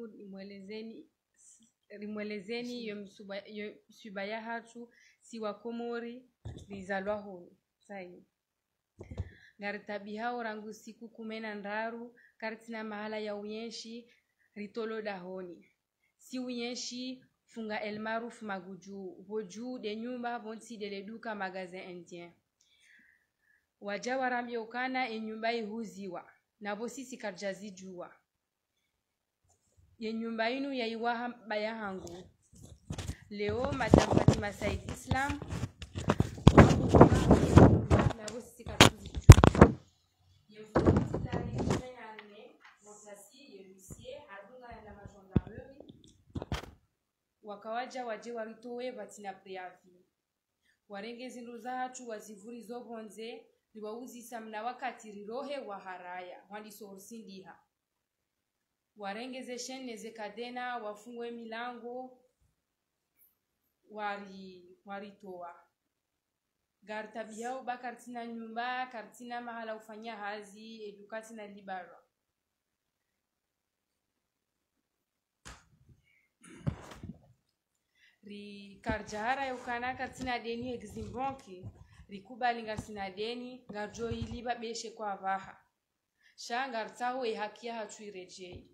hatu rimwelezeni yomsubaya hatu si wa Komori rizalwa hunu sai garitabi hao rangu siku 13 kartina mahala ya uyenshi ritolo dahoni si uyenshi funga el maruf maguju voju de nyumba bonsi de duka magazin indien waja warambia ukana enyumba ihuziwa nabo sisi karjazi jua ye nyumba inu yaiwaha baya hangu leo madam Fatima Said Islam nabo sisi karjazi jua ye mfuti tari yanne mosasi ye lucie adunga na magendarmerie wakawaja waje waritowe batina preavi warenge zindu zacu wazivuri zobonze liwauzisa mna wakati rirohe wa haraya wandi sorsindiha warengeze shene zekadena wafungwe milango waritoa gartabiao bakartina nyumba kartina mahala ufanya hazi edukati na libara ri karjahara yukana kartina deni eximbanki rikubali ngarsina deni ngarjo iliba beshe kwa vaha shanga tsaho hakia hatuirejei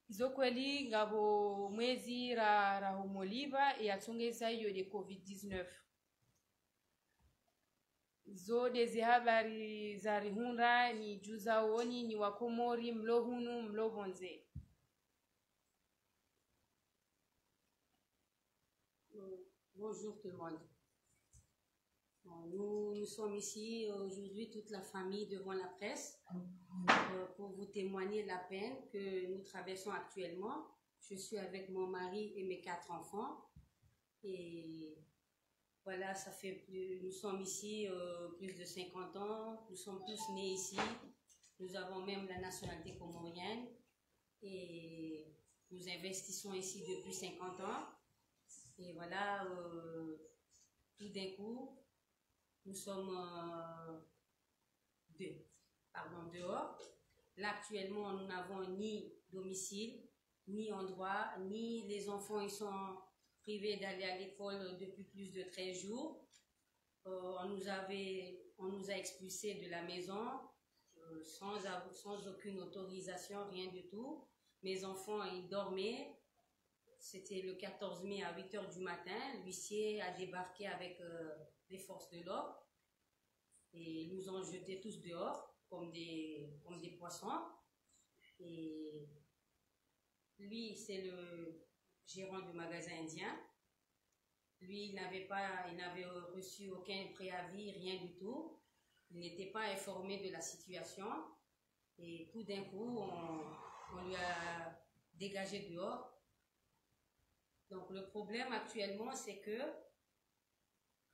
izo kweli ngabo mwezi ra homoliba yatsongeza hiyo de covid-19 zo deze habari za rihunda ni juza woni ni wakomori mlohunu mlobonze. Bonjour tout le monde. Nous sommes ici aujourd'hui, toute la famille devant la presse, pour vous témoigner la peine que nous traversons actuellement. Je suis avec mon mari et mes 4 enfants. Et voilà, nous sommes ici plus de 50 ans. Nous sommes tous nés ici. Nous avons même la nationalité comorienne. Et nous investissons ici depuis 50 ans. Et voilà, tout d'un coup, nous sommes dehors. Là, actuellement, nous n'avons ni domicile, ni endroit, ni les enfants, ils sont privés d'aller à l'école depuis plus de 13 jours. On nous a expulsés de la maison sans aucune autorisation, rien du tout. Mes enfants, ils dormaient. C'était le 14 mai à 8 h du matin. L'huissier a débarqué avec les forces de l'ordre et ils nous ont jetés tous dehors comme des poissons. Et lui, c'est le gérant du magasin indien. Lui, il n'avait reçu aucun préavis, rien du tout. Il n'était pas informé de la situation. Et tout d'un coup, on lui a dégagé dehors. Donc le problème actuellement, c'est que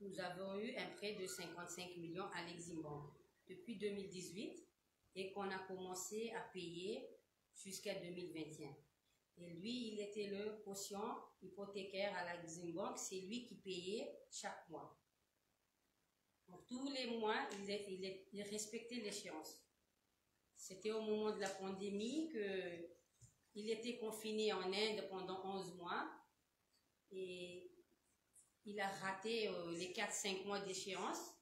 nous avons eu un prêt de 55 millions à l'Exim Bank depuis 2018 et qu'on a commencé à payer jusqu'à 2021. Et lui, il était le quotient hypothécaire à l'Exim Bank, c'est lui qui payait chaque mois. Donc tous les mois, il respectait l'échéance. C'était au moment de la pandémie qu'il était confiné en Inde pendant 11 mois. Et il a raté les 4-5 mois d'échéance.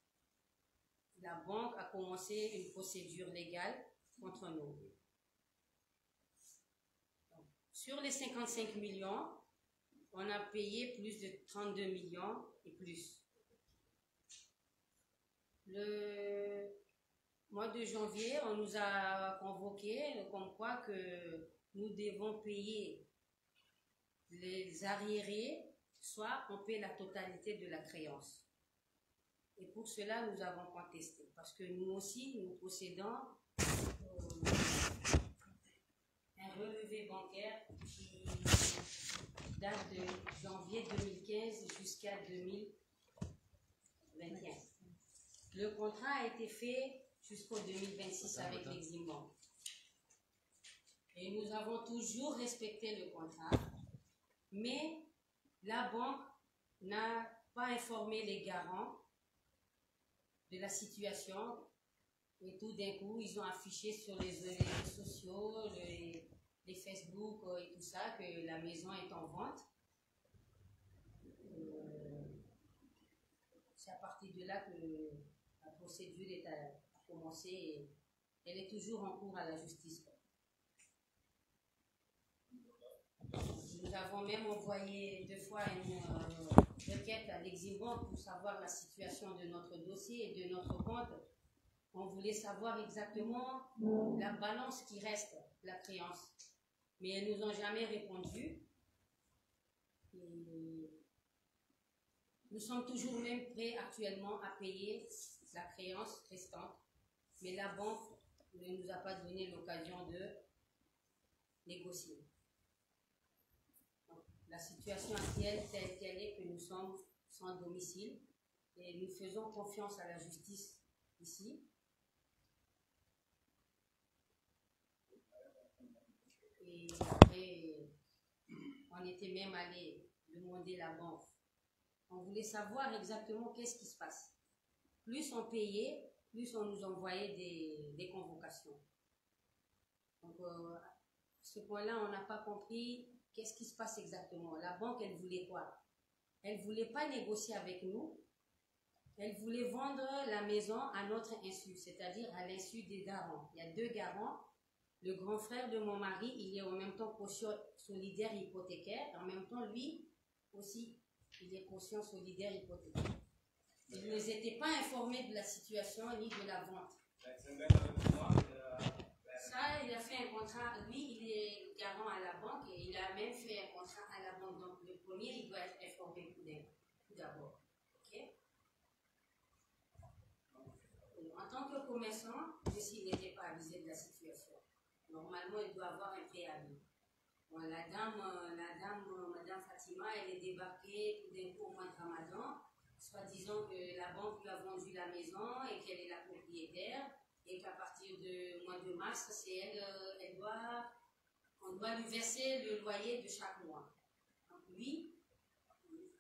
La banque a commencé une procédure légale contre nous. Donc, sur les 55 millions, on a payé plus de 32 millions et plus. Le mois de janvier, on nous a convoqué comme quoi que nous devons payer les arriérés, soit on paie la totalité de la créance. Et pour cela, nous avons contesté. Parce que nous aussi, nous possédons un relevé bancaire qui date de janvier 2015 jusqu'à 2021. Le contrat a été fait jusqu'au 2026 avec l'Exim Bank. Et nous avons toujours respecté le contrat. Mais la banque n'a pas informé les garants de la situation et tout d'un coup, ils ont affiché sur les réseaux sociaux Facebook et tout ça que la maison est en vente. C'est à partir de là que la procédure a commencé et elle est toujours en cours à la justice. Nous avons même envoyé 2 fois une requête à l'Exim pour savoir la situation de notre dossier et de notre compte. On voulait savoir exactement la balance qui reste, la créance. Mais elles ne nous ont jamais répondu. Et nous sommes toujours même prêts actuellement à payer la créance restante. Mais la banque ne nous a pas donné l'occasion de négocier. Donc, la situation actuelle telle qu'elle est que nous sommes sans domicile et nous faisons confiance à la justice ici. Et après, on était même allé demander la banque. On voulait savoir exactement qu'est-ce qui se passe. Plus on payait, plus on nous envoyait des convocations. Donc, à ce point-là, on n'a pas compris qu'est-ce qui se passe exactement. La banque, elle voulait quoi? Elle ne voulait pas négocier avec nous. Elle voulait vendre la maison à notre insu, c'est-à-dire à l'insu des garants. Il y a 2 garants. Le grand frère de mon mari, il est en même temps caution solidaire hypothécaire. En même temps, lui aussi, il est caution solidaire hypothécaire. Ils ne nous étaient pas informés de la situation ni de la vente. Ça, il a fait un contrat. Lui, il est garant à la banque et il a même fait un contrat à la banque. Donc, le premier, il doit être informé tout d'abord. Okay? En tant que commerçant, aussi, il n'était pas avisé de la situation. Normalement, il doit avoir un préavis. Bon, la dame, Madame Fatima, elle est débarquée tout d'un coup au mois de Ramadan, soit disant que la banque lui a vendu la maison et qu'elle est la propriétaire et qu'à partir du mois de mars, c'est elle, on doit lui verser le loyer de chaque mois. Donc lui,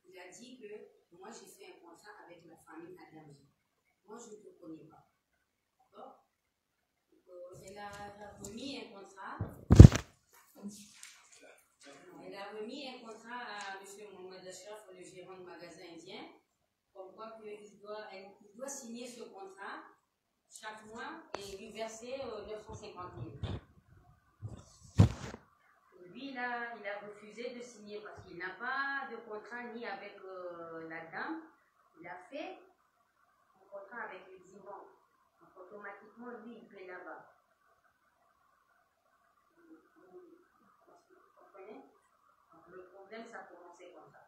il a dit que moi j'ai fait un contrat avec la famille Adamji. Moi je ne te connais pas. D'accord? Elle a remis un contrat. Elle a remis un contrat à M. Mohamed Ashraf, le gérant du magasin indien, comme quoi il doit signer ce contrat chaque mois et lui verser 950 000. Lui, il a refusé de signer parce qu'il n'a pas de contrat ni avec la dame. Il a fait un contrat avec l'Exim Bank. Donc automatiquement, lui, il paie là-bas. Vous comprenez? Donc le problème, ça a commencé comme ça.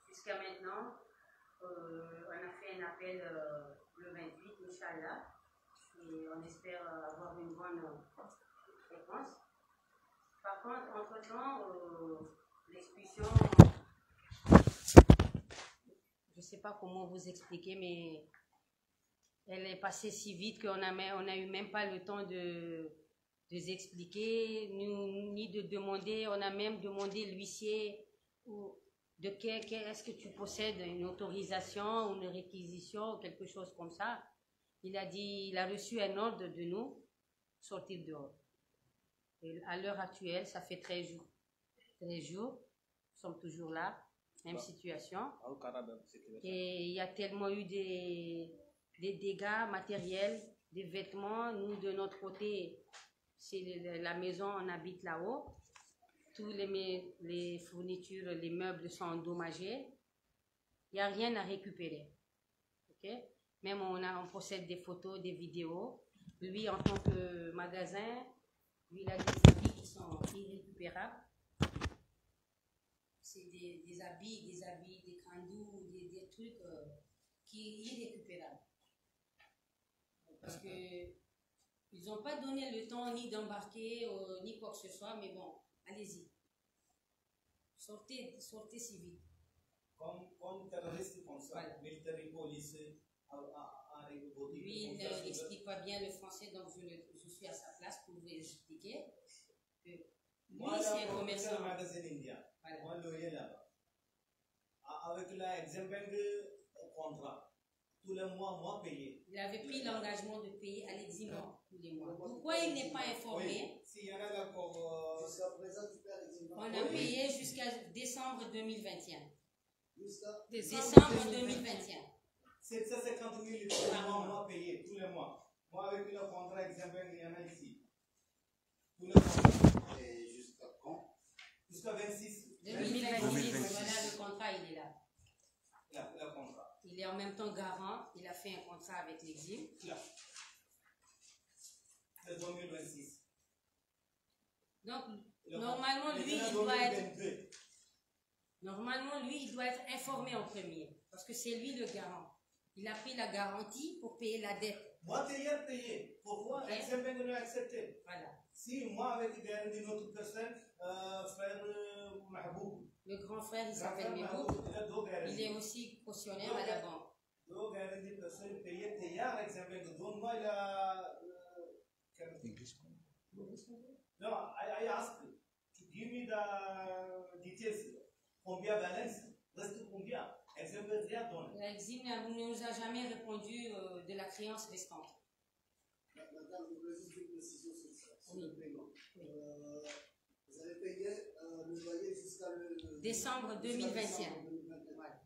Jusqu'à maintenant, on a fait un appel le 28, Inch'Allah, et on espère avoir une bonne réponse. Par contre, entre-temps, l'expulsion, je ne sais pas comment vous expliquer, mais elle est passée si vite qu'on n'a eu même pas le temps de expliquer, ni de demander. On a même demandé l'huissier de est-ce que tu possèdes une autorisation ou une réquisition, quelque chose comme ça. Il a dit, il a reçu un ordre de nous sortir dehors. Et à l'heure actuelle, ça fait 13 jours. 13 jours, nous sommes toujours là, même situation. Et il y a tellement eu des dégâts matériels, des vêtements. Nous, de notre côté, c'est la maison, on habite là-haut. Tous les fournitures, les meubles sont endommagés. Il n'y a rien à récupérer. Okay? Même on possède des photos, des vidéos. Lui, en tant que magasin, lui, il a des habits qui sont irrécupérables. C'est des habits, des crandous, des trucs qui sont irrécupérables. Parce que ils n'ont pas donné le temps ni d'embarquer, ni quoi que ce soit, mais bon, allez-y. Sortez si vite. Comme terroriste comme ça, voilà. Military police lui, il n'explique pas bien le français, donc je suis à sa place pour vous expliquer. Lui, c'est un commerçant. Voilà. Moi, loyer là-bas. Avec l'Exim Bank contrat, tous les mois, moi payé. Il avait pris l'engagement de payer à l'Exim Bank tous les mois. Pourquoi il n'est pas informé? Oui. S'il y en a d'accord. Jusqu'à présent, tu peux décembre 2021. Jusqu'à Décembre 2021. 750 000 tous les mois payés, tous les mois. Moi, avec le contrat exemple, il y en a ici. Tous les mois. Et jusqu'à quand? Jusqu'à 26. 2026. Voilà, le contrat, il est là. Le contrat. Il est en même temps garant. Il a fait un contrat avec l'exil. Là. C'est 2026. Donc, normalement, lui, il doit être... Normalement, lui, il doit être informé en premier. Parce que c'est lui le garant. Il a pris la garantie pour payer la dette. Moi, hier payé. Pourquoi? Okay. Exemple, nous accepté. Voilà. Si moi, avec une autre personne, frère Mahboub. Le grand frère, il s'appelle Mehboub. Il est aussi cautionnaire à la banque. Donc, il y a des personnes payées hier, exemple. Donc, moi, il a... No, I asked to give me the details. Combien balance? Reste combien? Exemple, rien donné. L'exim ne nous a jamais répondu de la créance restante. Madame, je voulais juste une précision sur ça, sur le paiement. Oui. Vous avez payé le loyer jusqu'à le... Décembre 2021. Voilà.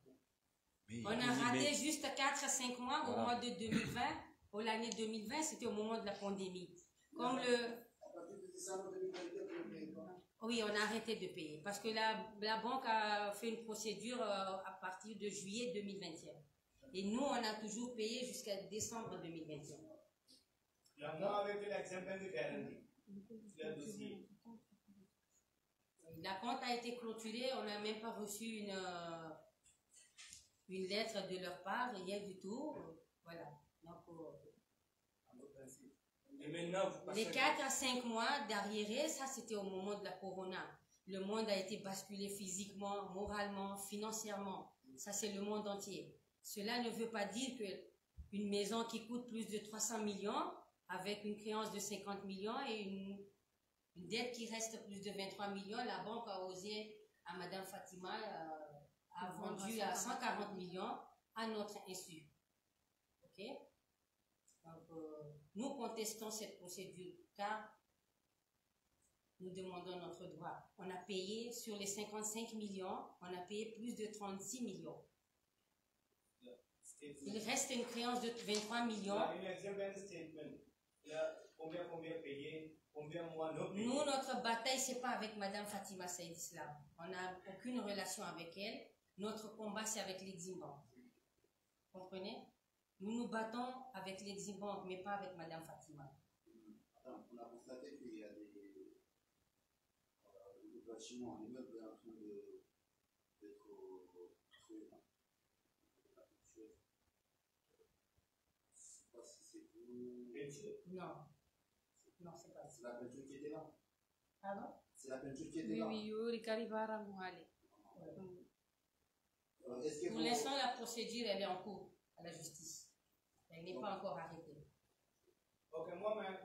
On a raté juste 4 à 5 mois au mois de 2020. Pour l'année 2020, c'était au moment de la pandémie. Comme le... À partir de décembre 2022, vous ne payez pas. Oui, on a arrêté de payer parce que la banque a fait une procédure à partir de juillet 2021. Et nous, on a toujours payé jusqu'à décembre 2021. Moi, avec l'exemple de garantie, le dossier. La compte a été clôturée, on n'a même pas reçu une lettre de leur part, rien du tout. Voilà. Donc, Et maintenant, vous passez... les 4 à 5 mois d'arriéré, ça c'était au moment de la corona. Le monde a été basculé physiquement, moralement, financièrement. Ça c'est le monde entier. Cela ne veut pas dire qu'une maison qui coûte plus de 300 millions, avec une créance de 50 millions et une dette qui reste plus de 23 millions, la banque a osé à Madame Fatima, a vendu à 140 millions à notre insu. Ok? Donc, nous contestons cette procédure car nous demandons notre droit. On a payé sur les 55 millions, on a payé plus de 36 millions. Il reste une créance de 23 millions. Combien payé, combien mois non payé. Nous, notre bataille, c'est pas avec Madame Fatima Saïd Islam. On n'a aucune relation avec elle. Notre combat, c'est avec l'Exim Bank. Vous comprenez? Nous nous battons avec l'Exim Bank, mais pas avec Madame Fatima. Attends, on a constaté qu'il y a des bâtiments, un immeuble en train d'être construit. Je ne sais pas si c'est vous. Non. Non, c'est pas C'est ça. la peinture qui était là. Pardon? C'est la peinture qui était Oui, là. oui, Yuri Karibara Mouhali. Est-ce que Pour vous... l'instant, la procédure, elle est en cours à la justice. Elle n'est pas encore arrêtée. Ok, moi, je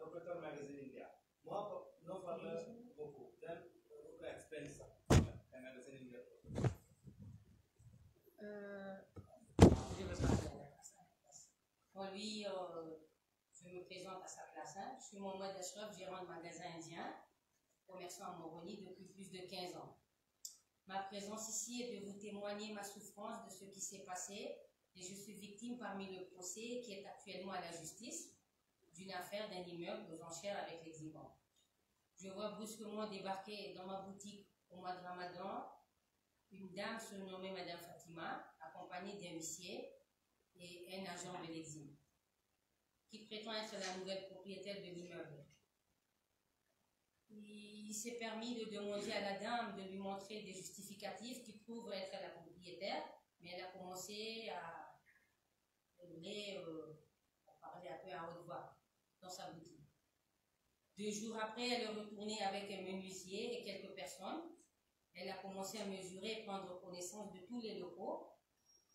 propriétaire magazine India. Moi, non, je parle beaucoup. Then, je explain ça. Magazine India. Je veux parler à la place. Bon, lui, je me présente à sa place. Hein. Je suis Mohamed Ashraf, gérant de magasin indien, commerçant à Moroni depuis plus de 15 ans. Ma présence ici est de vous témoigner ma souffrance de ce qui s'est passé et je suis victime parmi le procès qui est actuellement à la justice d'une affaire d'un immeuble aux enchères avec l'Exim Bank. Je vois brusquement débarquer dans ma boutique au mois de Ramadan une dame surnommée Madame Fatima, accompagnée d'un huissier et un agent de l'Exim, qui prétend être la nouvelle propriétaire de l'immeuble. Il s'est permis de demander à la dame de lui montrer des justificatifs qui prouvent être la propriétaire, mais elle a commencé à parler un peu à haute voix dans sa boutique. 2 jours après, elle est retournée avec un menuisier et quelques personnes. Elle a commencé à mesurer et prendre connaissance de tous les locaux,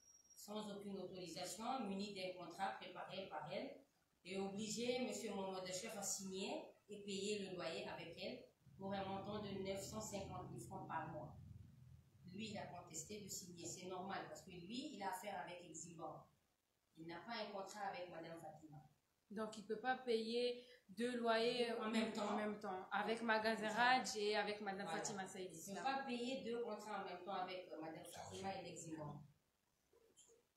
sans aucune autorisation, munie d'un contrat préparé par elle, et obliger M. Mohamed Achef à signer et payer le loyer avec elle pour un montant de 950 000 francs par mois. Lui, il a contesté de signer. C'est normal parce que lui, il a affaire avec Exim Bank. Il n'a pas un contrat avec Madame Fatima. Donc, il ne peut pas payer 2 loyers En même temps. Avec Magasin Raj et avec Madame Fatima Saïd Ils ne Islam. peuvent pas payer 2 contrats en même temps avec Madame Fatima et l'Exim Bank.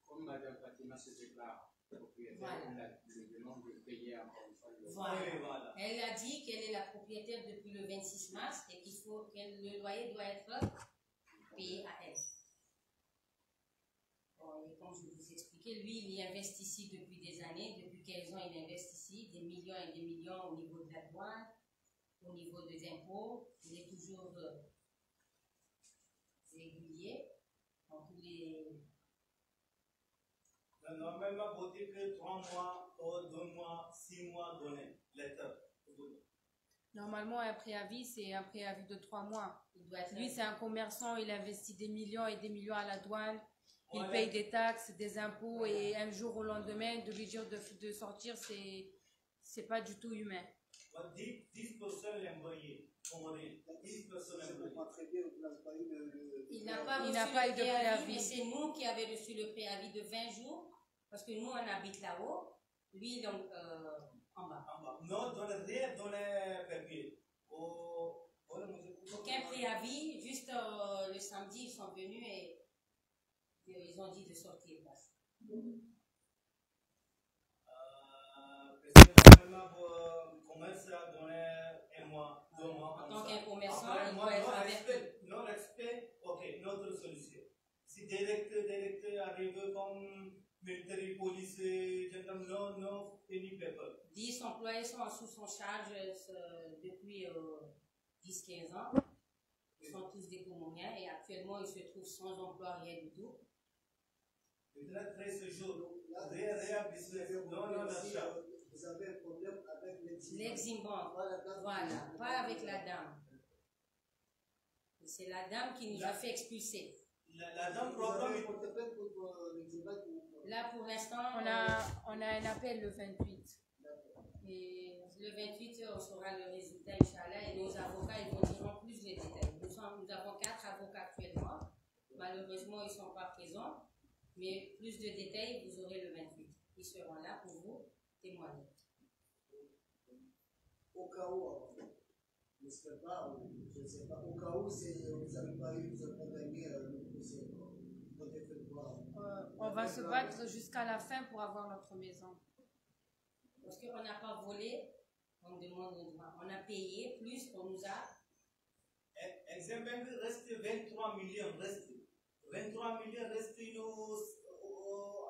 Comme Madame Fatima se déclare propriétaire, Voilà. elle lui demande de payer encore une fois le Voilà. Oui, voilà. Elle a dit qu'elle est la propriétaire depuis le 26 mars et qu'il faut que le loyer doit être payé à elle. Bon, et comme je vous expliquais, lui, il y investit ici depuis des années. Depuis 15 ans, il investit ici des millions et des millions au niveau de la douane, au niveau des impôts. Il est toujours régulier dans tous les... Normalement, voter que 3 mois, ou 2 mois, 6 mois donné, lettre. Normalement, un préavis, c'est un préavis de 3 mois. Il doit être... Lui, c'est un commerçant, il investit des millions et des millions à la douane. Il Ouais. paye des taxes, des impôts, et un jour au lendemain, de lui dire de sortir, c'est pas du tout humain. 10% l'employé, Comorien. 10% l'employé. Il n'a pas Il n'a reçu pas le eu de préavis, préavis. mais c'est nous qui avons reçu le préavis de 20 jours, parce que nous, on habite là-haut, lui, donc, en bas. Non, donne rien, donne papier. Aucun préavis, juste le samedi, ils sont venus et ils ont dit de sortir. Parce que normalement, commerce a donné 1 mois, 2 mois. En tant qu'un commerçant, Après, il moi, doit être avec... non respect, ok, notre solution. Si directeur arrive comme military, police, gendarme, no, any paper. 10 employés sont sous son charge depuis 10-15 ans. Ils sont tous des Comoriens et actuellement, ils se trouvent sans emploi, rien du tout. Il a 13 jours. Rien business. Non, l'achat. Vous avez un problème avec L'Exim Bank, voilà, pas avec la dame. C'est la dame qui nous a fait expulser. La dame programme. Là, pour l'instant, On a un appel le 28. et le 28, on saura le résultat, Inch'Allah, et nos avocats, ils vous diront plus les détails. Nous avons 4 avocats actuellement. Malheureusement, ils ne sont pas présents. Mais plus de détails, vous aurez le 28. Ils seront là pour vous témoigner. Au cas où, je ne sais pas, je ne sais pas, au cas où vous n'avez pas eu, vous avez pas gagné le procès, vous avez fait quoi? On va se battre jusqu'à la fin pour avoir notre maison. Parce qu'on n'a pas volé, on demande nos droits. On a payé plus, on nous a... Exemple, reste 23 millions, reste. 23 millions, reste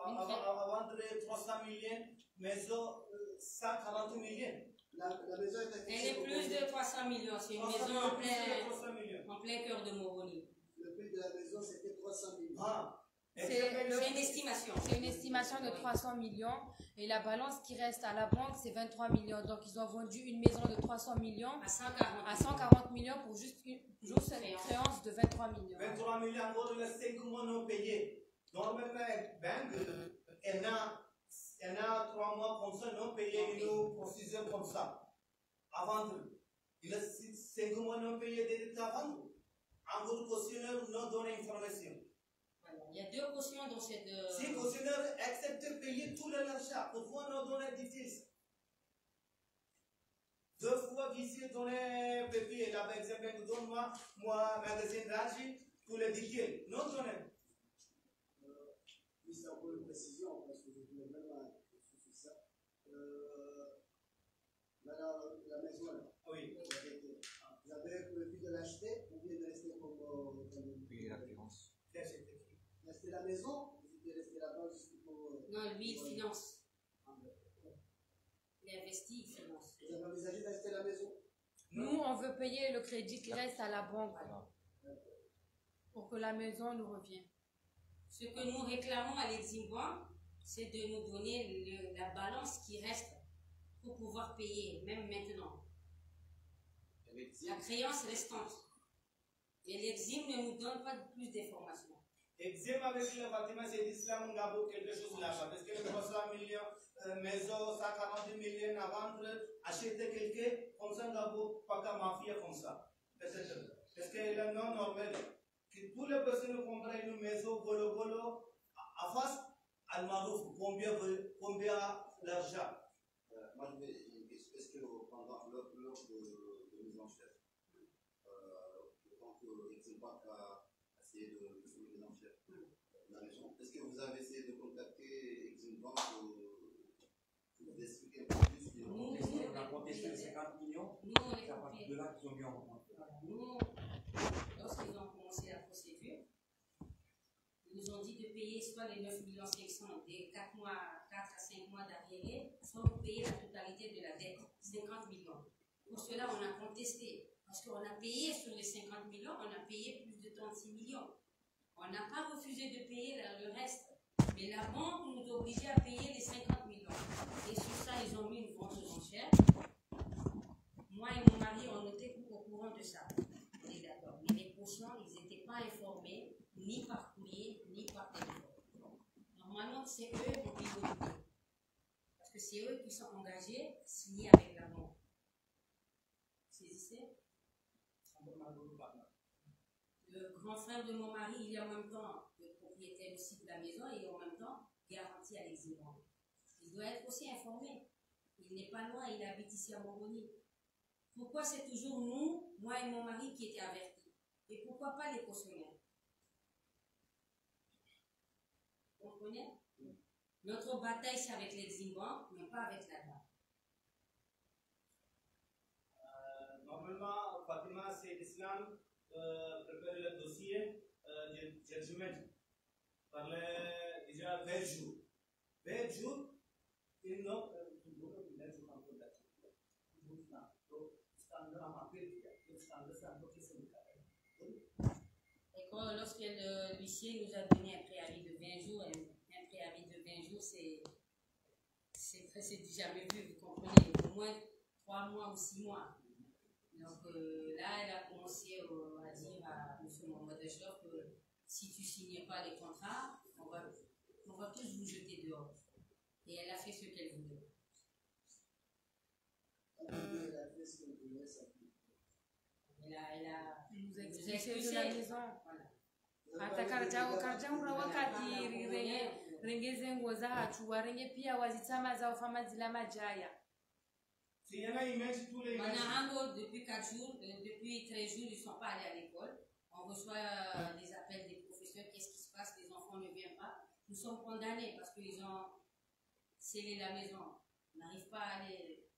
à vendre 300 millions, maison 140 millions. La maison est Elle est plus de 300 millions. C'est une maison en 300 millions. plein cœur de Moroni. Le prix de la maison, c'était 300 millions. Ah. C'est une estimation. C'est une estimation de 300 millions et la balance qui reste à la banque, c'est 23 millions. Donc, ils ont vendu une maison de 300 millions À 140. à 140 millions pour juste une créance de 23 millions. 23 millions, encore les 5 mois non payés. Normalement, banque, elle a 3 mois comme ça, non payé, une procédure comme ça. À vendre. Il a 5 mois non payés direct à vendre. Encore cautionnaire, non donné information. Il y a 2 cautions dans cette... Si cautionnaire accepte de payer tout l'achat, pourquoi non donner des détails? 2 fois visé donner papier, là, par exemple, donne-moi, moi, magasin Raji, tous les détails. Non donner. Juste encore une précision, parce que je voulais vraiment sur ça. La maison, là, Oui. vous avez prévu de l'acheter ou bien de rester comme... payer la créance. Rester la maison, vous êtes resté là-bas juste pour... Non, lui, il finance. Il investit, il finance. Vous avez envisagé d'acheter la maison? Nous, on veut payer le crédit qui reste à la banque pour que la maison nous revienne. Ce que nous réclamons à l'Exim Bank, c'est de nous donner la balance qui reste pour pouvoir payer, même maintenant. La créance restante. Et l'Exim ne nous donne pas plus d'informations. Exim avec le Fatima, c'est l'islam, on a quelque chose là-bas. Parce que les 300 millions, maison, 140 millions à vendre, acheter quelqu'un, comme ça, on a pas de mafia comme ça. Peut-être. Parce que c'est non normal. Que toutes les personnes comprennent une maison, bolo, à face, al-Marouf, combien l'argent? Moi, est-ce que pas qu'à essayer de faire les enchères la région. Est-ce que vous avez essayé de contacter Exim Bank pour vous expliquer un peu plus On a contesté les 50 millions. Nous, on est C'est à partir de là qu'ils ont mis en compte. Nous, lorsqu'ils ont commencé la procédure, ils nous ont dit de payer soit les 9 500 000 des 4 à 5 mois d'arriéré, soit vous payez la totalité de la dette, 50 millions. Pour cela, on a contesté. Parce qu'on a payé sur les 50 millions, on a payé plus de 36 millions. On n'a pas refusé de payer le reste. Mais la banque nous obligeait à payer les 50 millions. Et sur ça, ils ont mis une vente aux enchères. Moi et mon mari, on était au courant de ça. On est d'accord. Mais les cautions, ils n'étaient pas informés, ni par courrier, ni par téléphone. Normalement, c'est eux qui ont priorité. Parce que c'est eux qui sont engagés à signer avec la banque. Vous saisissez? Le grand frère de mon mari, il est en même temps le propriétaire aussi de la maison et en même temps garanti à l'Exim Bank. Il doit être aussi informé. Il n'est pas loin, il habite ici à Moroni. Pourquoi c'est toujours nous, moi et mon mari, qui étaient avertis? Et pourquoi pas les cautionnaires? Vous comprenez? Notre bataille, c'est avec l'Exim Bank, mais pas avec la banque. Normalement, Fatima, c'est l'islam prépare le dossier de judgment par déjà 20 jours. 20 jours, ils n'ont Et quand, lorsque l'huissier nous a donné un préavis de 20 jours, un préavis de 20 jours, c'est du jamais vu, vous comprenez, au moins 3 mois ou 6 mois. Donc là, elle a commencé à dire à M. Mohamed Echlof que si tu ne signais pas les contrats, on va tous vous jeter dehors. Et elle a fait ce qu'elle voulait. Nous expulsés de la maison. Hata karjao wakati renge nguo za hatu warenge pia wazitama za ufama zila majaya. Manahango, depuis 4 jours, depuis 13 jours, ils ne sont pas allés à l'école. On reçoit des appels des professeurs, qu'est-ce qui se passe, les enfants ne viennent pas. Nous sommes condamnés parce qu'ils ont scellé la maison. On n'arrive pas à aller,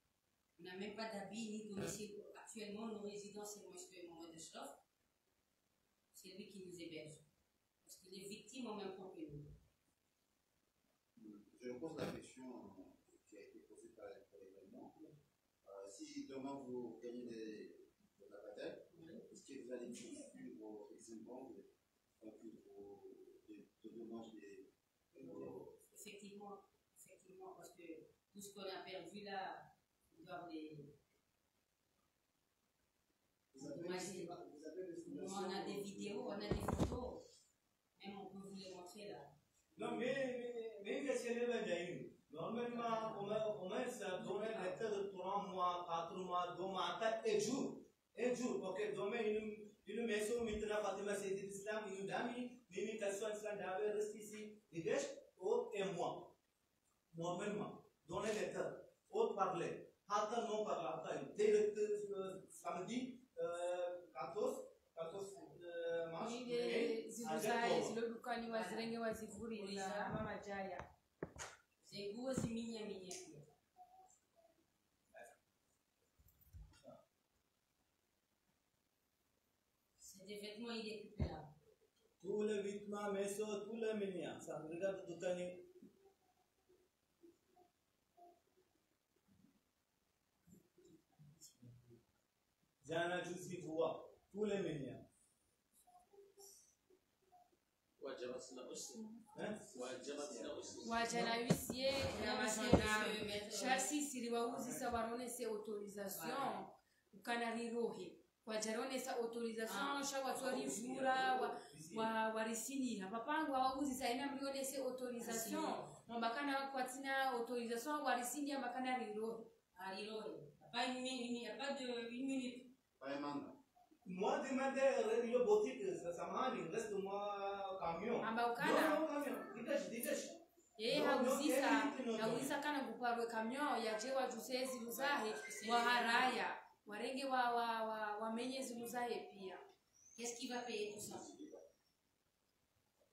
on n'a même pas d'habits ni domicile. Actuellement, nos résidents, c'est M. Mohamed Echlof. C'est lui qui nous héberge. Parce que les victimes ont même temps que nous. Je pose la question qui a été posée par l'événement. Si demain vous gagnez de la bataille, est-ce que vous allez poursuivre vos Exim Bank de dommages Effectivement, parce que tout ce qu'on a perdu là, on doit les. On a des vidéos, on a des photos. Même on peut vous les montrer là. Non, mais question est normalement, on met ça dans une lettre de 3 mois, 4 mois, 2 mois, 1 jour. 1 jour, ok, demain, une maison, maintenant, Fatima, c'est l'islam, une dame, Mimi, Kassan, Islam, David, reste ici, il reste au 1 mois. Normalement, dans une lettre, au parler, Hata non parler, dès le samedi, 14 mars, Ziluzai zilodukani wazirenge wazivuri za mama jaya. C'est vous aussi minya. C'est des vêtements irrécupérables. Tous les vêtements, maisons, tous les mignons, ça regarde tout à l'heure. Jana juicy voix, tous les mignons. Wajana huissier na sharsi siriwauzisa waronese autorisation ukanarirohe wajaronesa autorisation shawatwari vura warisini papangu wauzisa ina mrionese autorisation mbakana kwatina autorisation warisini mbakana rirohe Pas une minute. Pas un mandat. Moi, demander le boutique, ça m'a dit, reste moi camion. Ambaukana. Non, camion, détache. hauzisa kana kuparwe kamyo yajewa juse ziluzahe waharaya warenge wamenye ziluzahe pia Qu'est-ce qui va payer pour ça?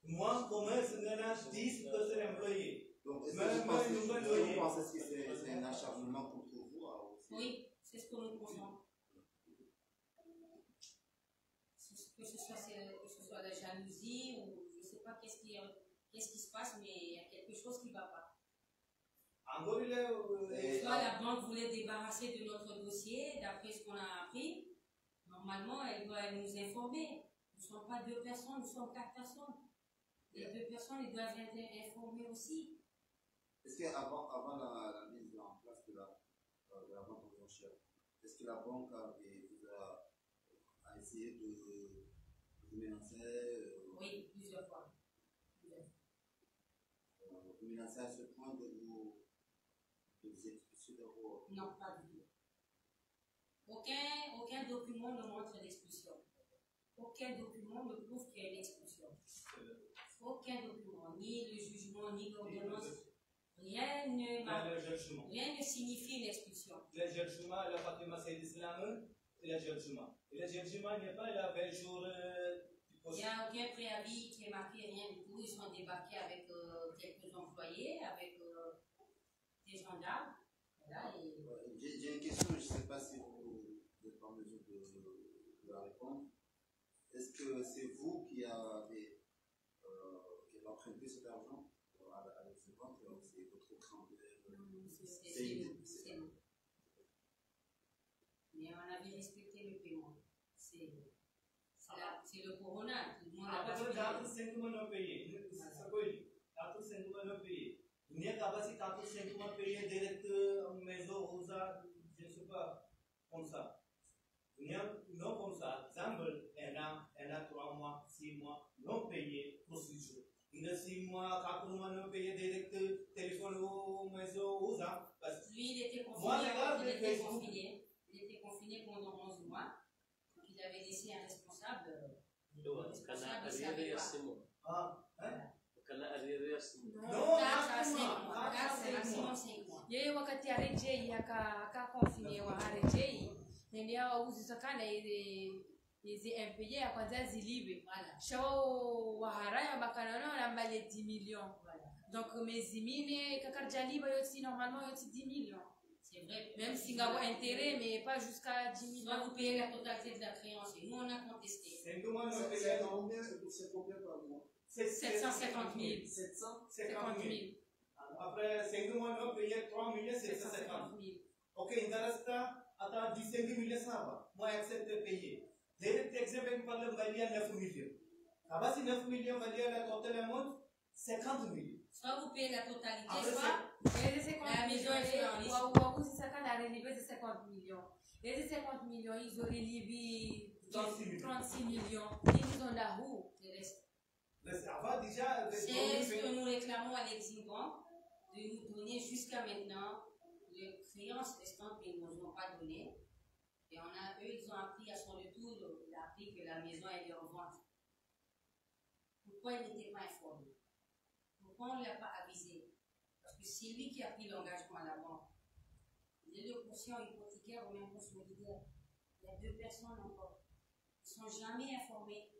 Moi, commerce, je gagne 10% employés. Donc, est-ce Mais- que vous mais- pensez que c'est un acharnement contre vous? Oui, c'est ce que nous pensons. Que ce soit la jalousie ou je ne sais pas qu'est-ce qui se passe, mais il y a quelque chose qui ne va pas. Encore, Soit la banque voulait débarrasser de notre dossier, d'après ce qu'on a appris. Normalement, elle doit nous informer. Nous ne sommes pas 2 personnes, nous sommes 4 personnes. Les 2 personnes, ils doivent être informées aussi. Est-ce qu'avant la mise en place de la vente aux enchères, est-ce que la banque vous a essayé de vous menacer? Oui, plusieurs fois. Vous menacer à ce point de vous expulser de vos... Non, pas du tout. Aucun document ne montre l'expulsion. Aucun document ne prouve qu'il y a une expulsion. Aucun document, ni le jugement, ni l'ordonnance, rien ne signifie une expulsion. Le jugement, la Fatima c'est l'islam, le jugement. Le jugement n'est pas la belle jour. Il n'y a aucun préavis qui est marqué, rien du tout. Ils sont débarqués avec quelques employés, avec des gendarmes. Voilà, J'ai une question, je ne sais pas si vous n'êtes pas en mesure de la répondre. Est-ce que c'est vous qui avez emprunté cet argent à l'ex-banque, ou c'est votre créancier? c'est nous. Mais on avait respecté le paiement. C'est le corona. Tout le monde a Après, pas quand 5 mois payé, c'est quoi? Quand 5 mois payé, il n'y a pas si quand 5 mois payé direct maison, rosa, je ne sais pas, comme ça. Il n'y a non comme ça. Exemple, un an, 3 mois, 6 mois, non payé procédure. Il y a 6 mois, 4 mois non payé direct téléphone ou maison, rosa. Lui, il était confiné. Moi, regarde, Il était confiné pendant 11 mois. Donc, il avait laissé un responsable. yeye wakati arejei akakonfirmewa harejei nendea wauzisakana izi impayé ya kwanza zilibe shao waharaya bakanano na mbale 10 millions donc mezimine kakarjaliba yoti normalement yoti 10 millions. C'est vrai. Même si vous avez intérêt, mais pas jusqu'à 10 millions. Soit vous payez la totalité de la créance. Et nous, on a contesté. C'est combien par mois? 750 000. 750 000. Après 5 mois, on paye 3 750 000. Ok, intéresse à 15 millions, ça va. Moi, j'accepte de payer. Direct exemple, par le Malia 9 millions. Là-bas, si 9 millions, Malia, la totale amount 50 millions. Soit vous payez la totalité, Après, soit la maison est sur un risque. Ou si ça a relevé de 50 millions. Les 50 millions, ils auraient levé 36 millions. Ils ont la roue. C'est ce que nous réclamons à l'Exim-Bank de nous donner jusqu'à maintenant les créances restantes qu'ils ne nous ont pas données. Et eux, ils ont appris à son retour, il a appris que la maison est en vente. Pourquoi il n'était pas informé? Pourquoi on ne l'a pas avisé? Parce que c'est lui qui a pris l'engagement à la banque. Les 2 cautions hypothécaires ou même solidaires. Il y a 2 personnes encore. Ils ne sont jamais informés,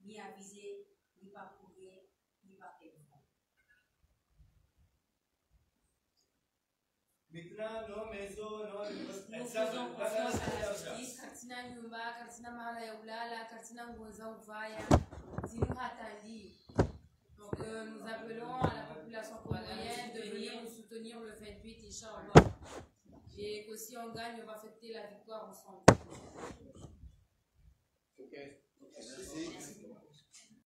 ni avisés, ni par courrier, ni par téléphone. Maintenant, nos maisons, Nous faisons confiance à la justice. Katina nyumba, katina mahala ya ulala, katina nguo za uvaya, zinu hatali. Donc nous appelons à la population comorienne de venir nous soutenir le 28, Inch'Allah. Et que si on gagne, on va fêter la victoire ensemble. Ok. Merci.